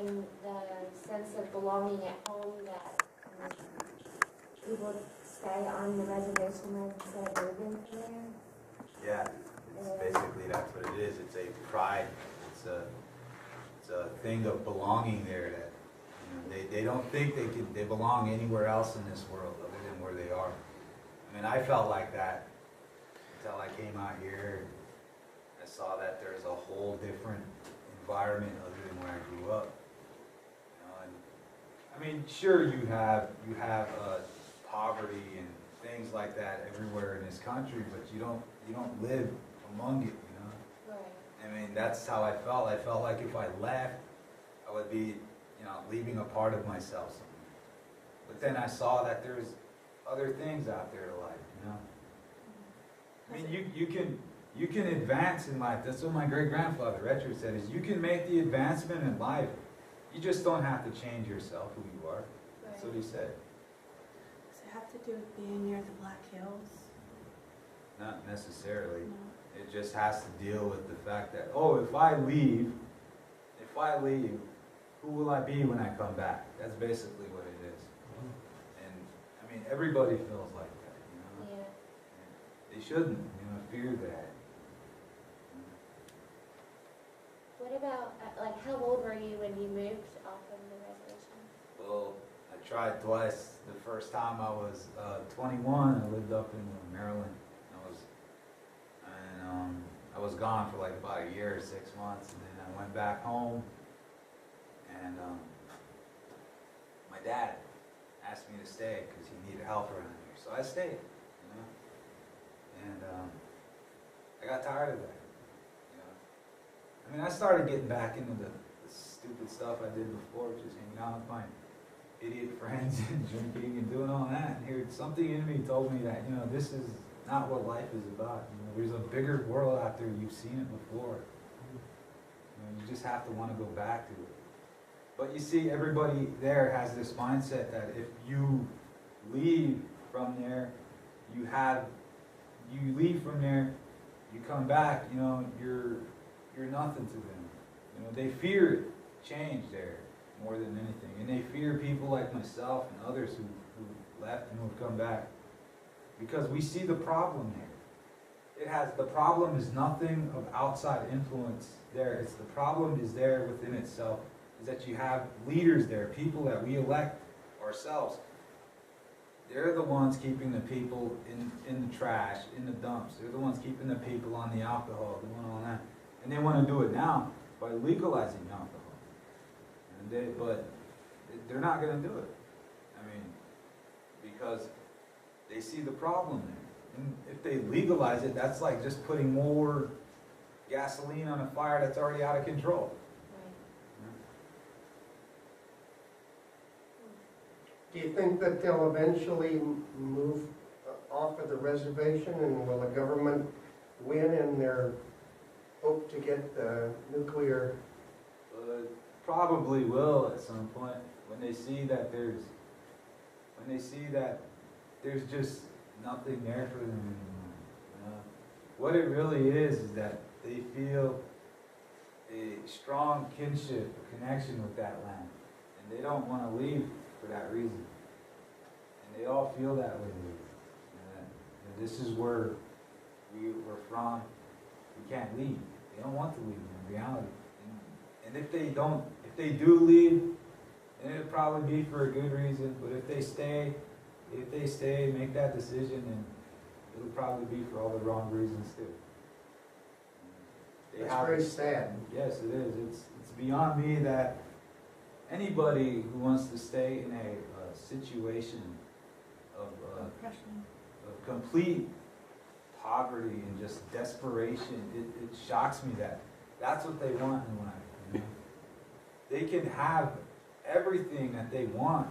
having the sense of belonging at home that people stay on the reservation instead of moving from there. Yeah, it's basically that's what it is. It's a pride. It's a thing of belonging there that they don't think they belong anywhere else in this world other than where they are. I mean, I felt like that until I came out here and I saw that there's a whole different environment other than where I grew up. And, I mean, sure you have poverty and things like that everywhere in this country, but you don't live among it, Right. I mean, that's how I felt. I felt like if I left, I would be, leaving a part of myself somewhere. But then I saw that there's other things out there to life, I mean, you can advance in life. That's what my great-grandfather, Richard, said, is you can make the advancement in life. You just don't have to change yourself, who you are. That's what he said. Does it have to do with being near the Black Hills? Not necessarily. No. It just has to deal with the fact that, oh, if I leave, who will I be when I come back? That's basically what it is. And, I mean, everybody feels like that, Yeah. And they shouldn't, fear that. What about, like, how old were you when you moved off of the reservation? Well, I tried twice. The first time I was 21. I lived up in Maryland. I was gone for like about a year or 6 months, and then I went back home, and my dad asked me to stay because he needed help around here, so I stayed, and I got tired of that, I mean, I started getting back into the stupid stuff I did before, just hanging out with my idiot friends and drinking and doing all that, and here something in me told me that, this is not what life is about. There's a bigger world out there. You've seen it before. You just have to want to go back to it. But you see, everybody there has this mindset that if you leave from there, you leave from there, you come back, you're nothing to them. They fear change there more than anything, and they fear people like myself and others who left and who've come back. Because we see the problem there. The problem is nothing of outside influence there. The problem is there within itself. Is that you have leaders there, people that we elect ourselves. They're the ones keeping the people in the trash, in the dumps. They're the ones keeping the people on the alcohol, doing all that. And they want to do it now by legalizing alcohol. But they're not going to do it. I mean, because they see the problem there. And if they legalize it, that's like just putting more gasoline on a fire that's already out of control. Do you think that they'll eventually move off of the reservation, and will the government win in their hope to get the nuclear? Probably will at some point when they see that there's just nothing there for them anymore. What it really is that they feel a strong kinship, a connection with that land, and they don't want to leave for that reason. And they all feel that way. And this is where we're from. We can't leave. They don't want to leave in reality. And if they do leave, then it'll probably be for a good reason. But if they stay, make that decision, then it'll probably be for all the wrong reasons too. That's very sad. Yes, it is. It's beyond me that anybody who wants to stay in a situation of complete poverty and just desperation, it shocks me that that's what they want in life. They can have everything that they want.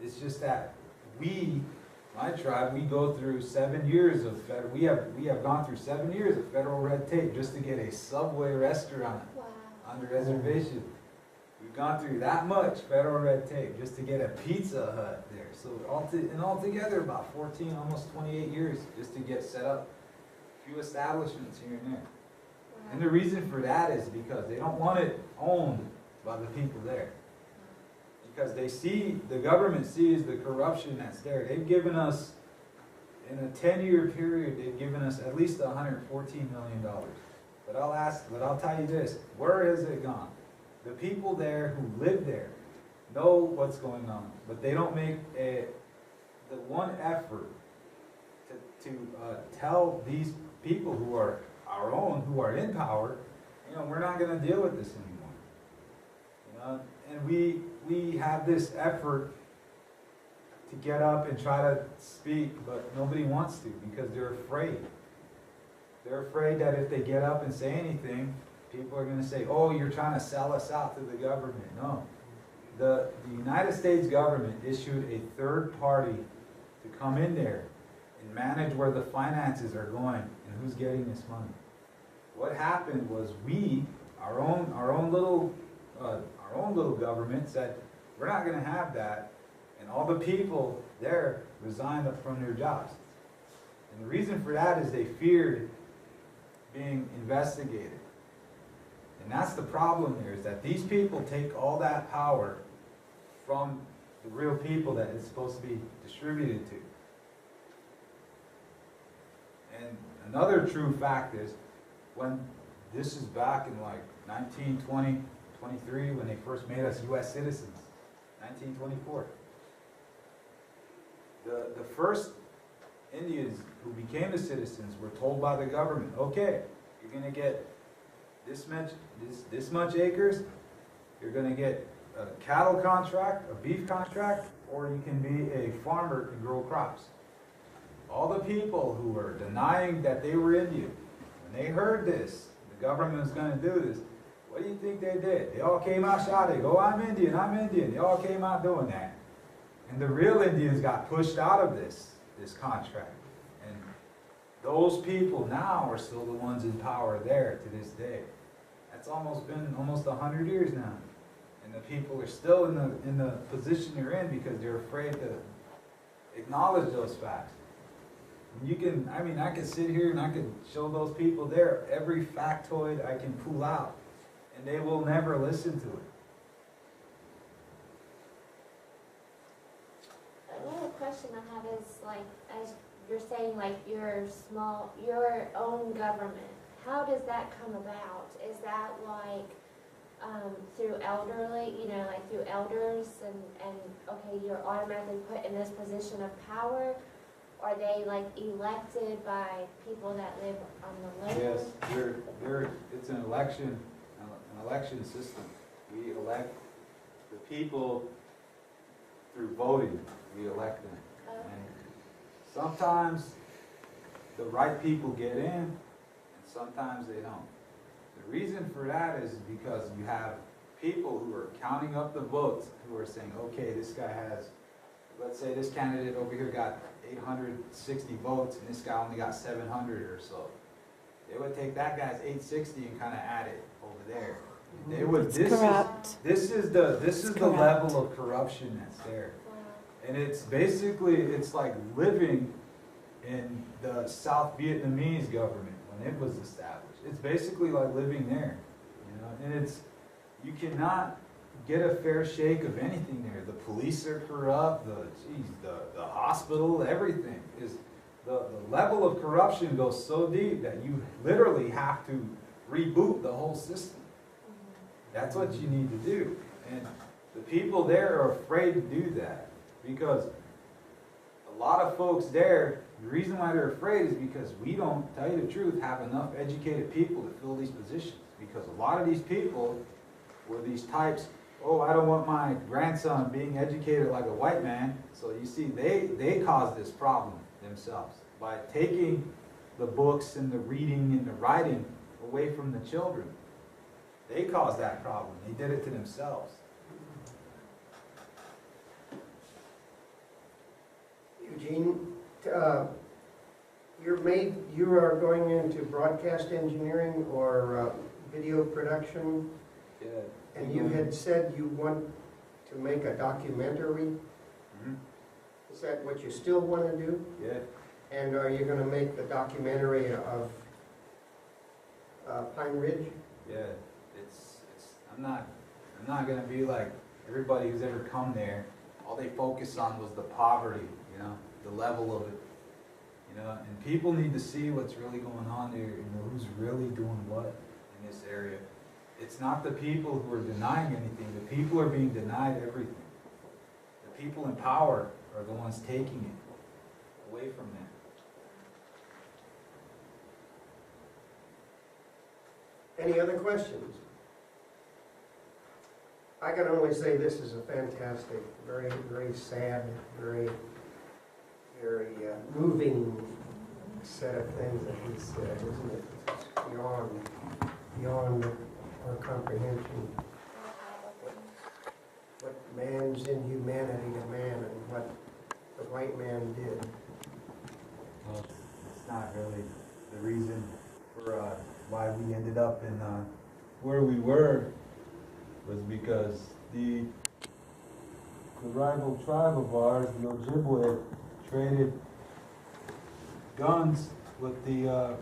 It's just that my tribe, we go through 7 years of we have gone through 7 years of federal red tape just to get a Subway restaurant on the reservation. We've gone through that much federal red tape just to get a Pizza Hut there. So altogether about 14, almost 28 years just to get set up a few establishments here and there. And the reason for that is because they don't want it owned by the people there. Because they see, the government sees the corruption that's there. They've given us, in a 10-year period, they've given us at least $114 million. But I'll tell you this, where has it gone? The people there who live there know what's going on, but they don't make the one effort to tell these people who are our own, who are in power, you know, we're not going to deal with this anymore. You know, and we have this effort to get up and try to speak, but nobody wants to because they're afraid. They're afraid that if they get up and say anything, people are going to say, oh, you're trying to sell us out to the government. No. The United States government issued a third party to come in there and manage where the finances are going and who's getting this money. What happened was we, our own little government said, we're not going to have that, and all the people there resigned from their jobs. And the reason for that is they feared being investigated. And that's the problem there, is that these people take all that power from the real people that it's supposed to be distributed to. And another true fact is, when this is back in like 1920, 23, when they first made us U.S. citizens, 1924. The first Indians who became the citizens were told by the government, okay, you're going to get this much acres, you're going to get a cattle contract, a beef contract, or you can be a farmer and grow crops. All the people who were denying that they were Indian, when they heard this, the government was going to do this, what do you think they did? They all came out shouting, oh, I'm Indian, I'm Indian. They all came out doing that. And the real Indians got pushed out of this contract. And those people now are still the ones in power there to this day. That's been almost 100 years now. And the people are still in the position they're in because they're afraid to acknowledge those facts. And I could sit here and I could show those people there every factoid I can pull out, and they will never listen to it. Another question I have is, like, as you're saying, like, your own government, how does that come about? Is that like through elderly, like through elders and okay, you're automatically put in this position of power? Are they like elected by people that live on the land? Yes, it's an election system. We elect the people through voting. We elect them. Okay. And sometimes the right people get in, and sometimes they don't. The reason for that is because you have people who are counting up the votes, who are saying, okay, this guy has, let's say this candidate over here got 860 votes, and this guy only got 700 or so. They would take that guy's 860 and kind of add it over there. They would. This is the level of corruption that's there, and it's basically like living in the South Vietnamese government when it was established. It's basically like living there, and you cannot get a fair shake of anything there. The police are corrupt, the hospital, everything is, the level of corruption goes so deep that you literally have to reboot the whole system. That's what you need to do. And the people there are afraid to do that because a lot of folks there, the reason why they're afraid is because we don't, tell you the truth, have enough educated people to fill these positions. Because a lot of these people were these types, oh, I don't want my grandson being educated like a white man. So you see, they caused this problem themselves by taking the books and the reading and the writing away from the children. They caused that problem. They did it to themselves. Eugene, you are going into broadcast engineering or video production, Yeah. and you had said you want to make a documentary. Mm-hmm. Is that what you still want to do? Yeah. And are you going to make the documentary of Pine Ridge? Yeah. I'm I'm not gonna be like everybody who's ever come there, all they focused on was the poverty, you know, the level of it. You know, and people need to see what's really going on there, you know, who's really doing what in this area. It's not the people who are denying anything, the people are being denied everything. The people in power are the ones taking it away from them. Any other questions? I can only say this is a fantastic, very, very sad, very, very moving set of things that he said, isn't it? It's beyond our comprehension. What man's inhumanity to man and what the white man did. Well, it's not really the reason for why we ended up in where we were, was because the rival tribe of ours, the Ojibwe, traded guns with the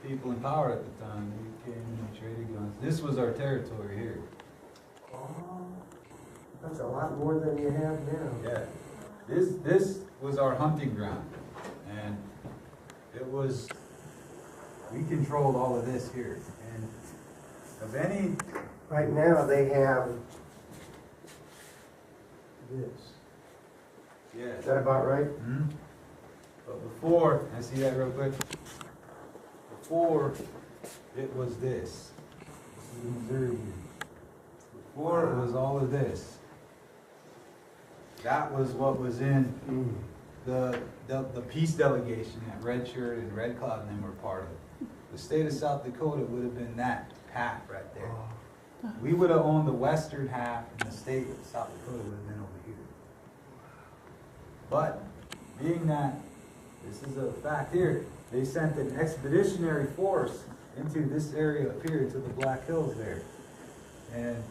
people in power at the time. We came and traded guns. This was our territory here. Oh, that's a lot more than you have now. Yeah, this was our hunting ground, and it was, we controlled all of this here. And of any, Right now, they have this. yeah. Is that about right? Mhm. But before, I see that real quick. Before, it was this. This is Missouri here. Before, it was all of this. That was what was in the peace delegation that Red Shirt and Red Cloud and them were part of. The state of South Dakota would have been that half right there. We would have owned the western half, and the state of South Dakota would have been over here. But, being that this is a fact here, they sent an expeditionary force into this area up here, to the Black Hills there. And,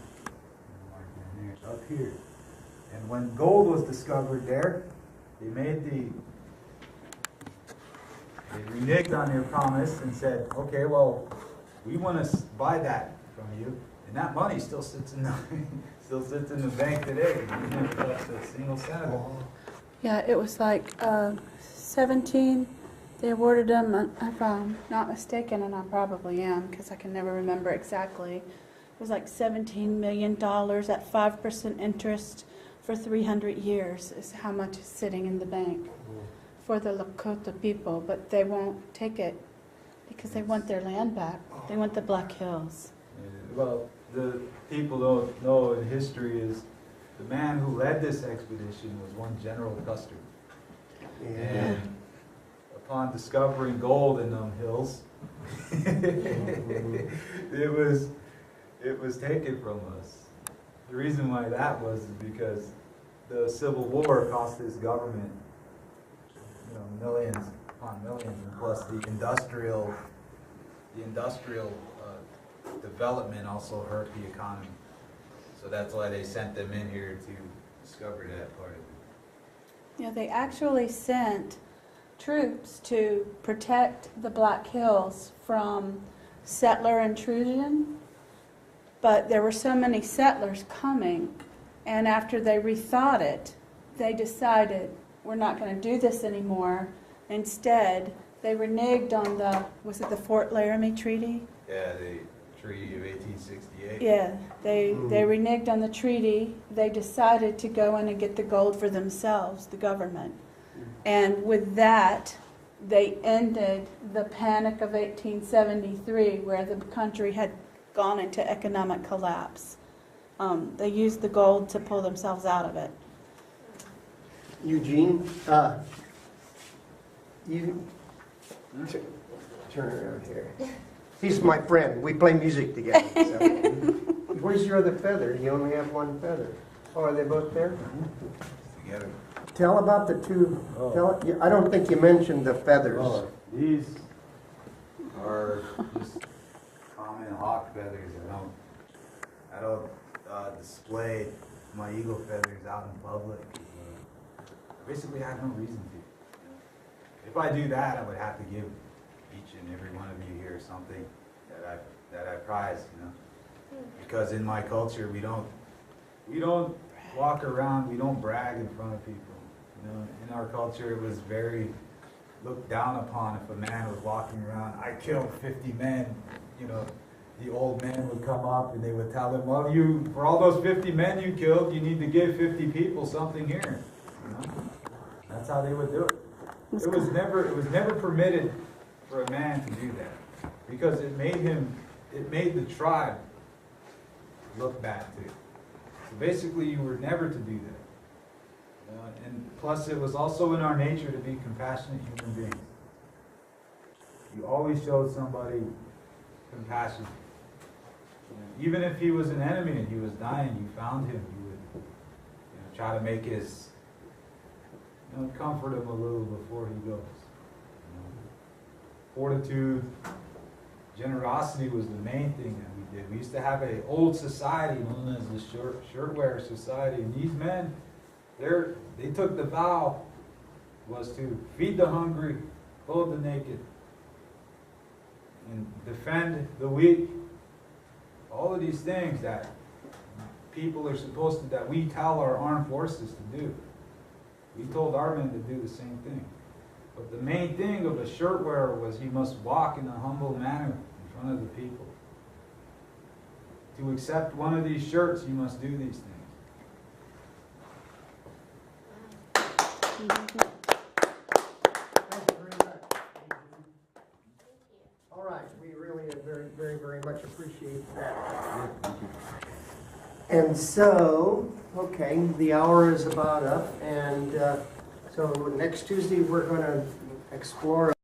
up here. And when gold was discovered there, they reneged on their promise and said, okay, well, we want to buy that from you. And that money still sits in the bank today. We never touched a single cent of it. Yeah, it was like 17, they awarded them, if I'm not mistaken, and I probably am, because I can never remember exactly. It was like $17 million at 5% interest for 300 years is how much is sitting in the bank for the Lakota people, but they won't take it because they want their land back. They want the Black Hills. Well, the people don't know in history is the man who led this expedition was one General Custer. Yeah. And upon discovering gold in them hills, it was taken from us. The reason why that was because the Civil War cost this government, you know, millions upon millions, and plus the industrial development also hurt the economy. So that's why they sent them in here to discover that part of it. Yeah, they actually sent troops to protect the Black Hills from settler intrusion, but there were so many settlers coming, and after they rethought it, they decided, we're not going to do this anymore. Instead, they reneged on was it the Fort Laramie Treaty? Yeah, the Treaty of 1868. Yeah, they reneged on the treaty. They decided to go in and get the gold for themselves, the government. And with that, they ended the Panic of 1873, where the country had gone into economic collapse. They used the gold to pull themselves out of it. Eugene, you turn around here. He's my friend. We play music together. So. Where's your other feather? You only have one feather. Oh, are they both there? Together. Tell about the two. Oh. I don't think you mentioned the feathers. Oh, these are just common hawk feathers. I don't display my eagle feathers out in public. Basically, I have no reason to. If I do that, I would have to give each and every one of you here something that I've that I prize, you know? Because in my culture, we don't walk around, we don't brag in front of people. You know, in our culture, it was very looked down upon if a man was walking around, I killed 50 men, you know, the old man would come up and they would tell him, well, for all those 50 men you killed, you need to give 50 people something here. You know? That's how they would do it. It was never permitted for a man to do that, because it made the tribe look bad too. So basically, you were never to do that. And plus, it was also in our nature to be compassionate human beings. You always showed somebody compassion. Even if he was an enemy and he was dying, you found him. You would try to make his, comfort him a little before he goes. Fortitude, generosity was the main thing that we did. We used to have an old society known as the shirtwear society. And these men, they took the vow was to feed the hungry, clothe the naked, and defend the weak. All of these things that people are supposed to, that we tell our armed forces to do. We told our men to do the same thing. But the main thing of a shirt wearer was he must walk in a humble manner in front of the people. To accept one of these shirts, you must do these things. Thank you very much. All right, we really very, very, very much appreciate that. And so, okay, the hour is about up, and so next Tuesday we're going to explore